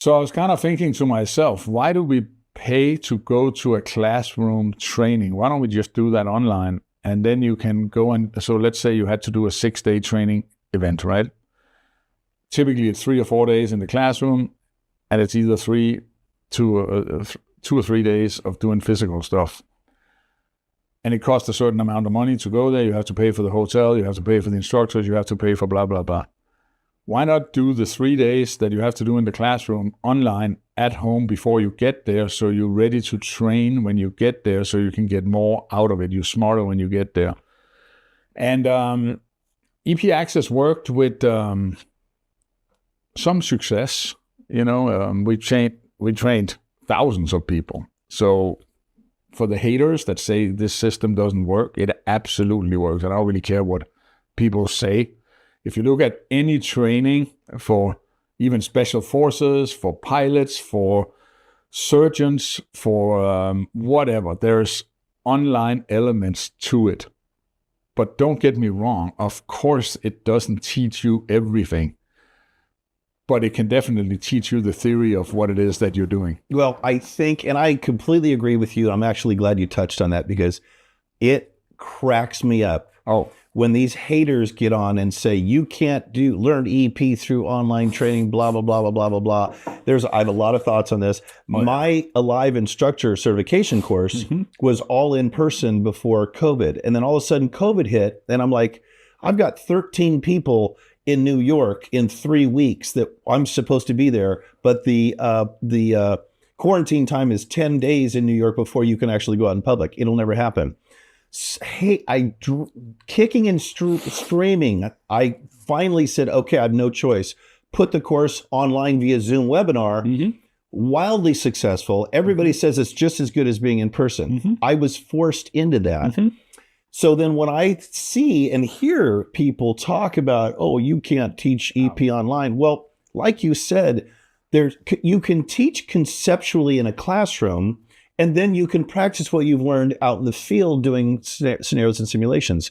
So I was kind of thinking to myself, why do we pay to go to a classroom training? Why don't we just do that online? And then you can go and, so let's say you had to do a 6-day training event, right? Typically it's 3 or 4 days in the classroom, and it's either 2 or 3 days of doing physical stuff. And it costs a certain amount of money to go there. You have to pay for the hotel, you have to pay for the instructors, you have to pay for blah, blah, blah. Why not do the 3 days that you have to do in the classroom online at home before you get there, so you're ready to train when you get there, so you can get more out of it. You're smarter when you get there. And EP Access worked with some success. We trained thousands of people. So for the haters that say this system doesn't work, it absolutely works. And I don't really care what people say. If you look at any training for even special forces, for pilots, for surgeons, for whatever, there's online elements to it. But don't get me wrong, of course it doesn't teach you everything. But it can definitely teach you the theory of what it is that you're doing. Well, I think, and I completely agree with you. I'm actually glad you touched on that, because it cracks me up. When these haters get on and say, you can't learn EP through online training, blah, blah, blah, blah, blah, blah, blah. I have a lot of thoughts on this. My Alive Instructor certification course was all in person before COVID. And then all of a sudden COVID hit, and I'm like, I've got 13 people in New York in 3 weeks that I'm supposed to be there, but the quarantine time is 10 days in New York before you can actually go out in public. It'll never happen. Hey, kicking and screaming, I finally said, okay, I have no choice. Put the course online via Zoom webinar. Wildly successful. Everybody says it's just as good as being in person. I was forced into that. So then when I see and hear people talk about, oh, you can't teach EP online. Well, like you said, you can teach conceptually in a classroom, and then you can practice what you've learned out in the field doing scenarios and simulations.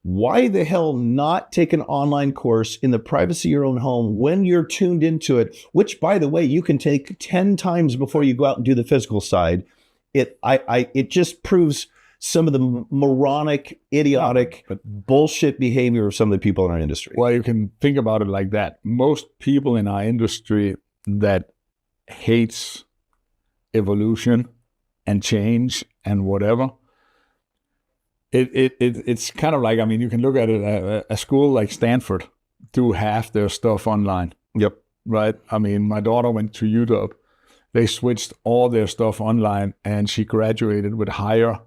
Why the hell not take an online course in the privacy of your own home when you're tuned into it, which, by the way, you can take 10 times before you go out and do the physical side. It just proves some of the moronic, idiotic, bullshit behavior of some of the people in our industry. Well, you can think about it like that. Most people in our industry that hates evolution and change and whatever, it's kind of like, I mean, you can look at it, a school like Stanford do half their stuff online. Yep. Right? I mean, my daughter went to UW. They switched all their stuff online, and she graduated with higher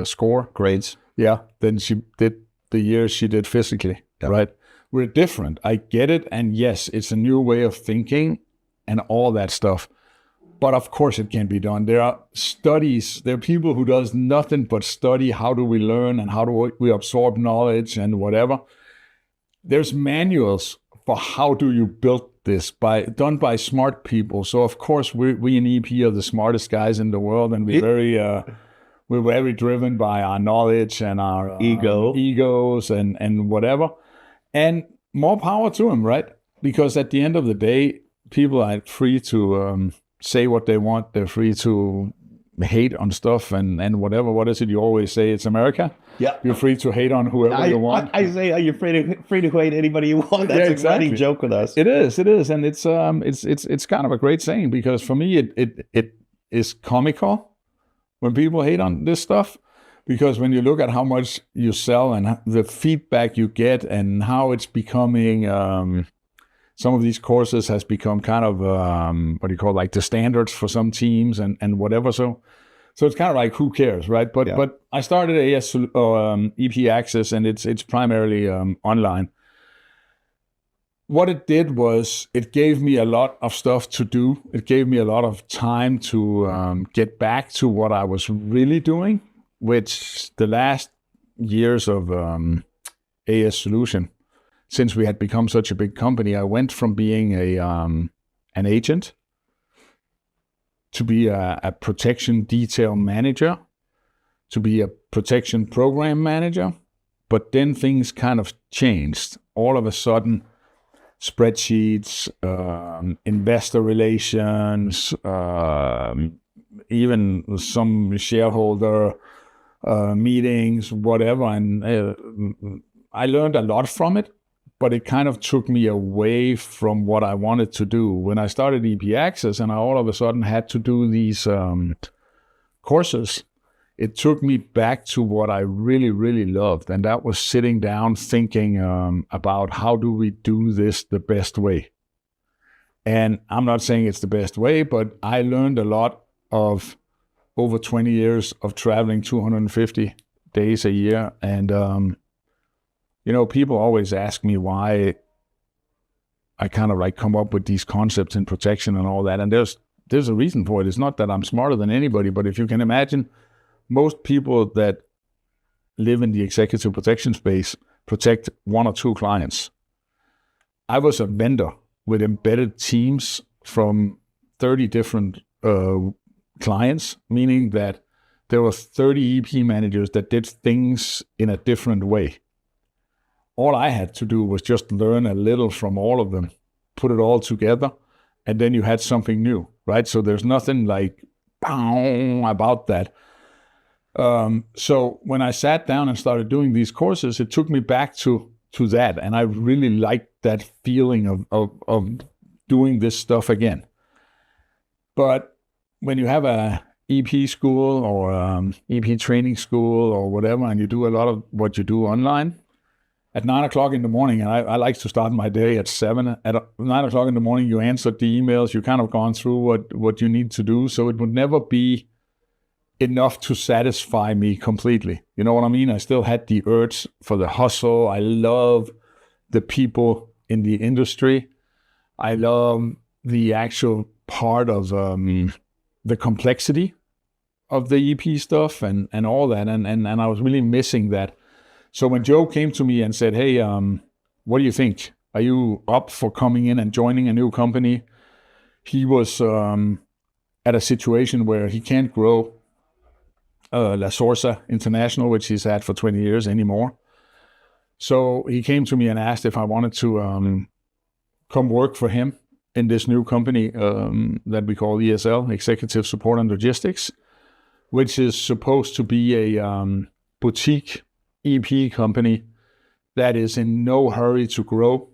score? Grades. Yeah. Then she did the years she did physically, right? We're different. I get it. And yes, it's a new way of thinking and all that stuff. But of course it can be done. There are studies, there are people who does nothing but study how do we learn and how do we absorb knowledge and whatever. There's manuals for how do you build this done by smart people. So of course we in EP are the smartest guys in the world, and we're very driven by our knowledge and our egos and whatever. And more power to them, right? Because at the end of the day, people are free to say what they want. They're free to hate on stuff and whatever. What is it you always say? It's America. Yeah, you're free to hate on whoever you want. I say you're free to hate anybody you want. That's exactly. A running joke with us. It is, and it's kind of a great saying, because for me it is comical when people hate on this stuff, because when you look at how much you sell and the feedback you get and how it's becoming, some of these courses has become kind of like the standards for some teams and whatever. So it's kind of like, who cares, right? But I started EP Access, and it's primarily online. What it did was it gave me a lot of stuff to do. It gave me a lot of time to get back to what I was really doing, which the last years of AS Solution, since we had become such a big company, I went from being an agent to be a protection detail manager, to be a protection program manager. But then things kind of changed. All of a sudden, spreadsheets, investor relations, even some shareholder meetings, whatever. And I learned a lot from it, but it kind of took me away from what I wanted to do. When I started EP Access and I all of a sudden had to do these courses, it took me back to what I really, really loved. And that was sitting down thinking about how do we do this the best way. And I'm not saying it's the best way, but I learned a lot of over 20 years of traveling 250 days a year. And, people always ask me why I kind of come up with these concepts in protection and all that. And there's a reason for it. It's not that I'm smarter than anybody, but if you can imagine, most people that live in the executive protection space protect one or two clients. I was a vendor with embedded teams from 30 different clients, meaning that there were 30 EP managers that did things in a different way. All I had to do was just learn a little from all of them, put it all together, and then you had something new, right? So there's nothing about that. So when I sat down and started doing these courses, it took me back to that. And I really liked that feeling of doing this stuff again. But when you have a EP school or EP training school or whatever, and you do a lot of what you do online, at 9 o'clock in the morning, and I like to start my day at 7, at 9 o'clock in the morning, you answered the emails, you kind of gone through what you need to do. So it would never be enough to satisfy me completely. You know what I mean? I still had the urge for the hustle. I love the people in the industry. I love the actual part of the complexity of the EP stuff and all that. And I was really missing that. So when Joe came to me and said, hey, what do you think? Are you up for coming in and joining a new company? He was at a situation where he can't grow La Sorsa International, which he's had for 20 years anymore. So he came to me and asked if I wanted to come work for him in this new company that we call ESL, Executive Support and Logistics, which is supposed to be a boutique EP company that is in no hurry to grow.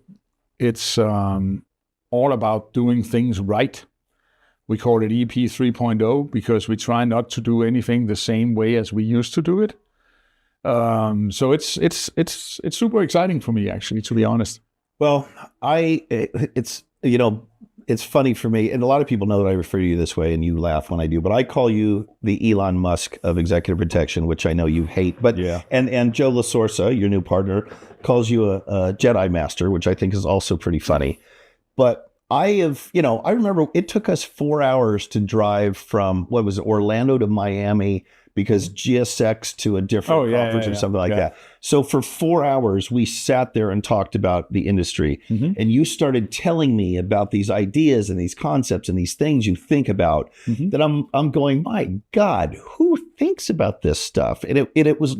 It's all about doing things right. We call it EP 3.0 because we try not to do anything the same way as we used to do it. So it's super exciting for me, actually, to be honest. Well, it's funny for me, and a lot of people know that I refer to you this way, and you laugh when I do, but I call you the Elon Musk of executive protection, which I know you hate. But yeah. And Joe La Sorsa, your new partner, calls you a Jedi Master, which I think is also pretty funny. But I remember it took us 4 hours to drive from, Orlando to Miami, because GSX to a different conference or something like that. So for 4 hours, we sat there and talked about the industry. Mm-hmm. And you started telling me about these ideas and these concepts and these things you think about, mm-hmm. that I'm going, my God, who thinks about this stuff? And it was,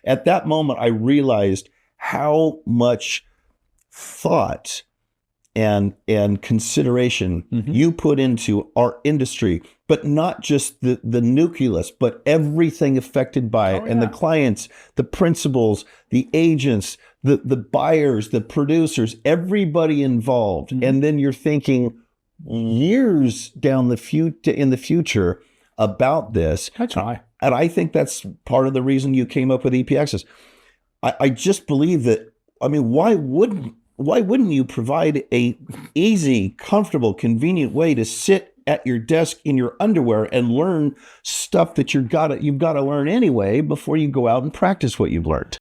at that moment, I realized how much thought and consideration, mm-hmm. you put into our industry, but not just the nucleus, but everything affected by it, and the clients, the principals, the agents, the buyers, the producers, everybody involved. Mm-hmm. And then you're thinking years down in the future about this. That's right. And I think that's part of the reason you came up with EP Access. I just believe that, why wouldn't you provide a easy, comfortable, convenient way to sit at your desk in your underwear and learn stuff that you've got to learn anyway before you go out and practice what you've learned?